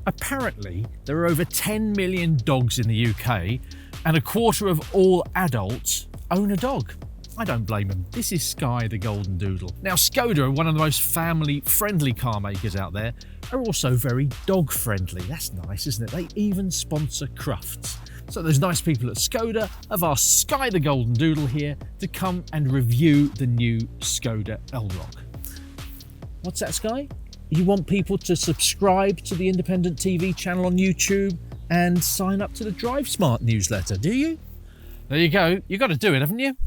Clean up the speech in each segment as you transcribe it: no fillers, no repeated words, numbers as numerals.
Apparently, there are over 10 million dogs in the UK, and a quarter of all adults own a dog. I don't blame them. This is Sky the Golden Doodle. Now, Skoda, one of the most family-friendly car makers out there, are also very dog-friendly. That's nice, isn't it? They even sponsor Crufts. So those nice people at Skoda have asked Sky the Golden Doodle here to come and review the new Skoda Elroq. What's that, Sky? You want people to subscribe to the independent TV channel on YouTube and sign up to the Drive Smart newsletter, do you? There you go. You've got to do it, haven't you?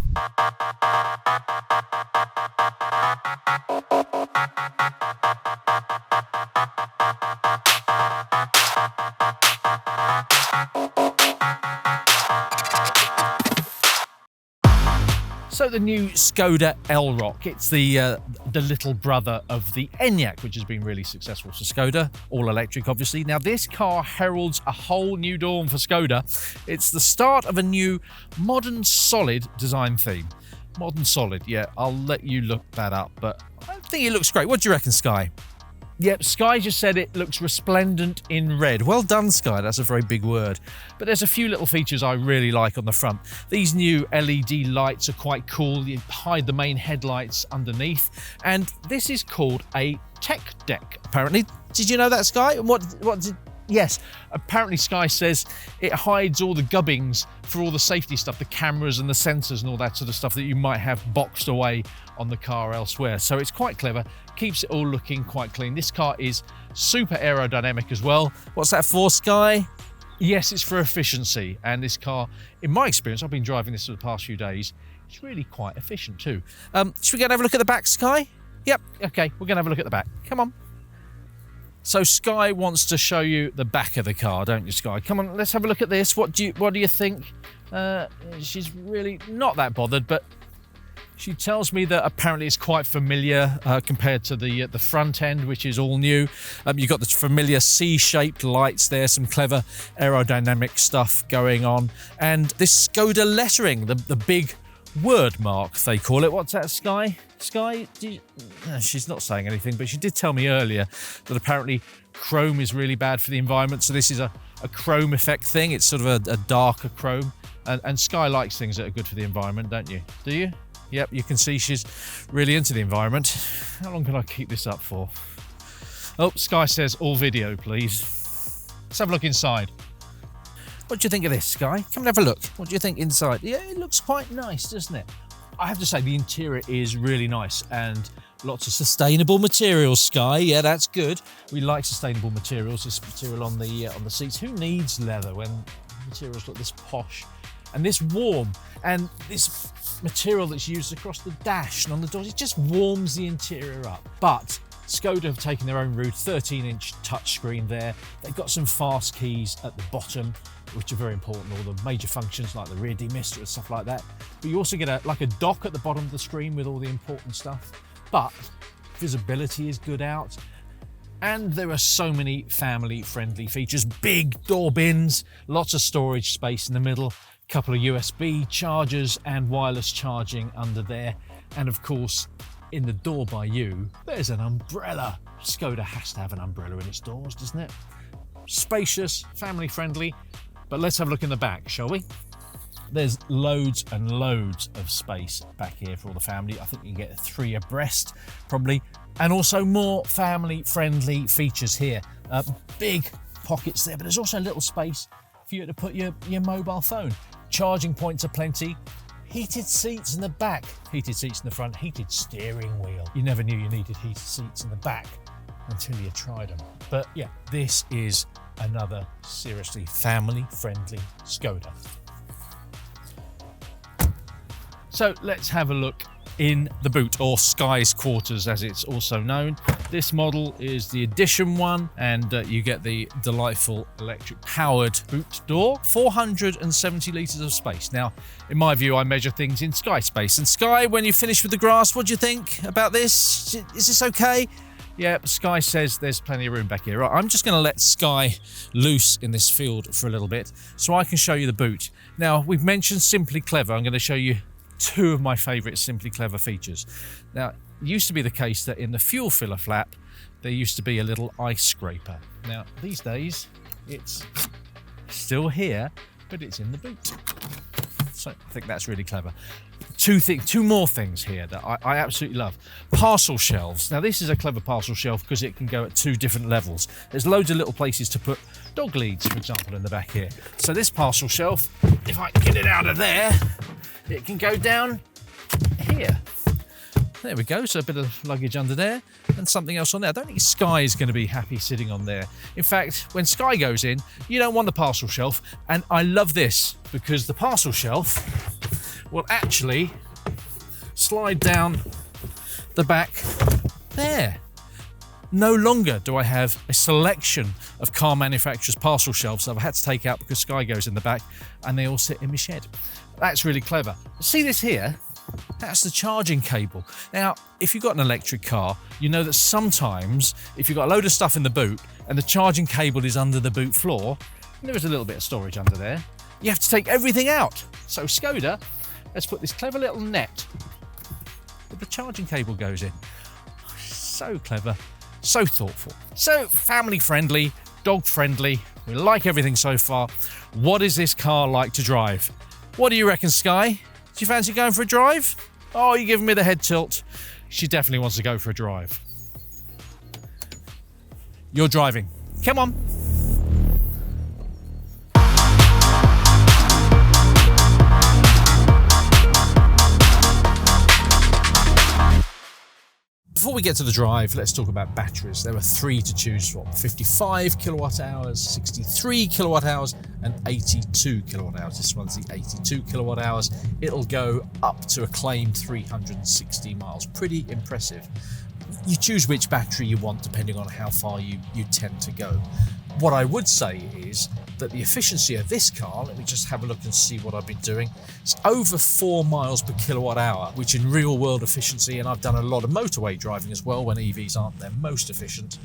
So the new Skoda Elroq, it's the little brother of the Enyaq, which has been really successful for Skoda, all electric obviously. Now this car heralds a whole new dawn for Skoda. It's the start of a new modern solid design theme. Modern solid, yeah, I'll let you look that up, but I think it looks great. What do you reckon, Sky? Yep, Sky just said it looks resplendent in red. Well done, Sky, that's a very big word. But there's a few little features I really like on the front. These new LED lights are quite cool. You hide the main headlights underneath. And this is called a tech deck, apparently. Did you know that, Sky? Yes, apparently Sky says it hides all the gubbings for all the safety stuff, the cameras and the sensors and all that sort of stuff that you might have boxed away on the car elsewhere. So it's quite clever, keeps it all looking quite clean. This car is super aerodynamic as well. What's that for, Sky? Yes, it's for efficiency. And this car, in my experience, I've been driving this for the past few days, it's really quite efficient too. Should we go and have a look at the back, Sky? Yep, okay, we're gonna have a look at the back. Come on. So Sky wants to show you the back of the car, don't you, Sky? Come on, let's have a look at this. What do you think? She's really not that bothered, but she tells me that apparently it's quite familiar compared to the front end, which is all new. You've got the familiar C-shaped lights there, some clever aerodynamic stuff going on, and this Skoda lettering, the big word mark they call it. What's that, Sky? Sky, she's not saying anything, but she did tell me earlier that apparently chrome is really bad for the environment. So this is a chrome effect thing. It's sort of a darker chrome. And Sky likes things that are good for the environment, don't you? Do you? Yep, you can see she's really into the environment. How long can I keep this up for? Oh, Sky says all video, please. Let's have a look inside. What do you think of this, Sky? Come and have a look. What do you think inside? Yeah, it looks quite nice, doesn't it? I have to say the interior is really nice and lots of sustainable materials, Sky. Yeah, that's good. We like sustainable materials. This material on the seats. Who needs leather when materials look this posh and this warm? And this material that's used across the dash and on the doors, it just warms the interior up. But Skoda have taken their own route, 13-inch touchscreen there. They've got some fast keys at the bottom, which are very important, all the major functions like the rear demister and stuff like that. But you also get a dock at the bottom of the screen with all the important stuff. But visibility is good out. And there are so many family-friendly features. Big door bins, lots of storage space in the middle, a couple of USB chargers and wireless charging under there. And of course, in the door by you, there's an umbrella. Skoda has to have an umbrella in its doors, doesn't it? Spacious, family-friendly. But let's have a look in the back, shall we? There's loads and loads of space back here for all the family. I think you can get 3 abreast, probably. And also more family-friendly features here. Big pockets there, but there's also a little space for you to put your mobile phone. Charging points are plenty. Heated seats in the back, heated seats in the front, heated steering wheel. You never knew you needed heated seats in the back until you tried them. But yeah, this is another seriously family-friendly Skoda. So let's have a look in the boot, or Sky's quarters as it's also known. This model is the Edition one, and you get the delightful electric powered boot door. 470 litres of space. Now, in my view, I measure things in Sky space. And Sky, when you finish with the grass, what do you think about this? Is this okay? Yeah, Sky says there's plenty of room back here. Right, I'm just going to let Sky loose in this field for a little bit so I can show you the boot. Now, we've mentioned Simply Clever. I'm going to show you 2 of my favourite Simply Clever features. Now, it used to be the case that in the fuel filler flap, there used to be a little ice scraper. Now, these days, it's still here, but it's in the boot. So I think that's really clever. Two more things here that I absolutely love. Parcel shelves. Now, this is a clever parcel shelf because it can go at 2 different levels. There's loads of little places to put dog leads, for example, in the back here. So this parcel shelf, if I get it out of there, it can go down here. There we go, so a bit of luggage under there and something else on there. I don't think Sky is going to be happy sitting on there. In fact, when Sky goes in, you don't want the parcel shelf. And I love this because the parcel shelf will actually slide down the back there. No longer do I have a selection of car manufacturers' parcel shelves that I've had to take out because Sky goes in the back and they all sit in my shed. That's really clever. See this here? That's the charging cable. Now, if you've got an electric car, you know that sometimes if you've got a load of stuff in the boot and the charging cable is under the boot floor, and there is a little bit of storage under there, you have to take everything out. So Skoda has put this clever little net that the charging cable goes in. So clever, so thoughtful. So family friendly, dog friendly. We like everything so far. What is this car like to drive? What do you reckon, Sky? Do you fancy going for a drive? Oh, you're giving me the head tilt. She definitely wants to go for a drive. You're driving. Come on. Before we get to the drive, let's talk about batteries. There are 3 to choose from: 55 kilowatt hours, 63 kilowatt hours, and 82 kilowatt hours. This one's the 82 kilowatt hours. It'll go up to a claimed 360 miles. Pretty impressive. You choose which battery you want depending on how far you tend to go. What I would say is that the efficiency of this car, let me just have a look and see what I've been doing, it's over 4 miles per kilowatt hour, which in real world efficiency, and I've done a lot of motorway driving as well when EVs aren't their most efficient,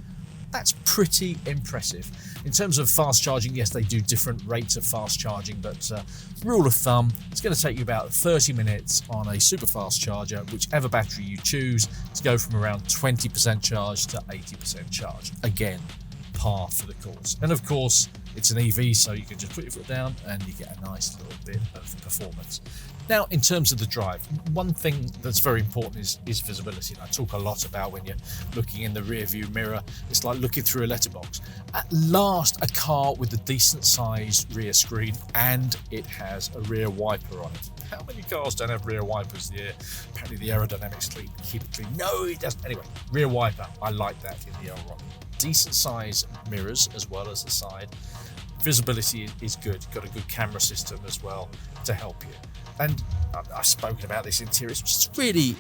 that's pretty impressive. In terms of fast charging, yes, they do different rates of fast charging, but rule of thumb, it's going to take you about 30 minutes on a super fast charger, whichever battery you choose, to go from around 20% charge to 80% charge. Again, par for the course. And of course, it's an EV, so you can just put your foot down and you get a nice little bit of performance. Now, in terms of the drive, one thing that's very important is visibility. And I talk a lot about when you're looking in the rear view mirror, it's like looking through a letterbox. At last, a car with a decent sized rear screen, and it has a rear wiper on it. How many cars don't have rear wipers? Apparently the aerodynamics keep it clean. No, it doesn't. Anyway, rear wiper, I like that in the Elroq. Decent size mirrors as well as the side. Visibility is good. Got a good camera system as well to help you. And I've spoken about this interior. It's just really,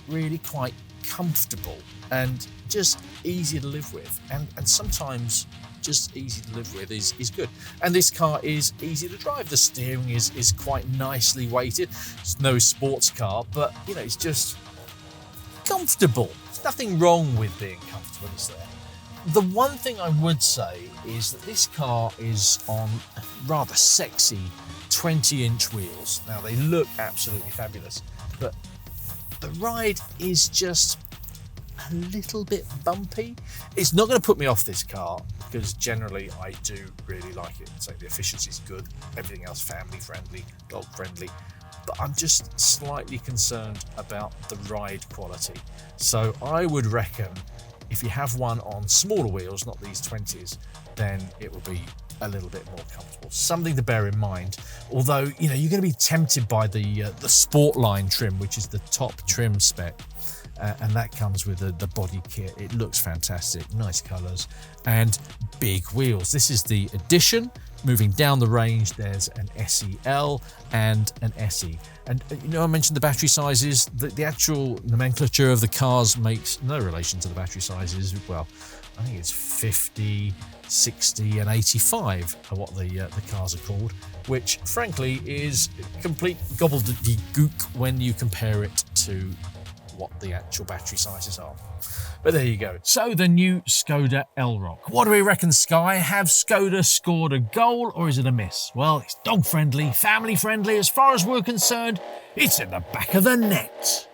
really quite comfortable and just easy to live with. And sometimes just easy to live with is good. And this car is easy to drive. The steering is quite nicely weighted. It's no sports car, but it's just comfortable. There's nothing wrong with being comfortable, is there? The one thing I would say is that this car is on rather sexy 20-inch wheels. Now, they look absolutely fabulous, but the ride is just a little bit bumpy. It's not going to put me off this car because generally I do really like it. So the efficiency is good, everything else family friendly, dog friendly, but I'm just slightly concerned about the ride quality. So I would reckon if you have one on smaller wheels, not these 20s, then it will be a little bit more comfortable. Something to bear in mind. Although, you're going to be tempted by the sport line trim, which is the top trim spec. And that comes with the body kit. It looks fantastic, nice colours and big wheels. This is the Edition. Moving down the range, there's an SEL and an SE. And I mentioned the battery sizes. The actual nomenclature of the cars makes no relation to the battery sizes. Well, I think it's 50, 60 and 85 are what the cars are called, which frankly is complete gobbledygook when you compare it to what the actual battery sizes are. But there you go. So the new Skoda Elroq. What do we reckon, Sky? Have Skoda scored a goal or is it a miss? Well, it's dog friendly, family friendly. As far as we're concerned, it's in the back of the net.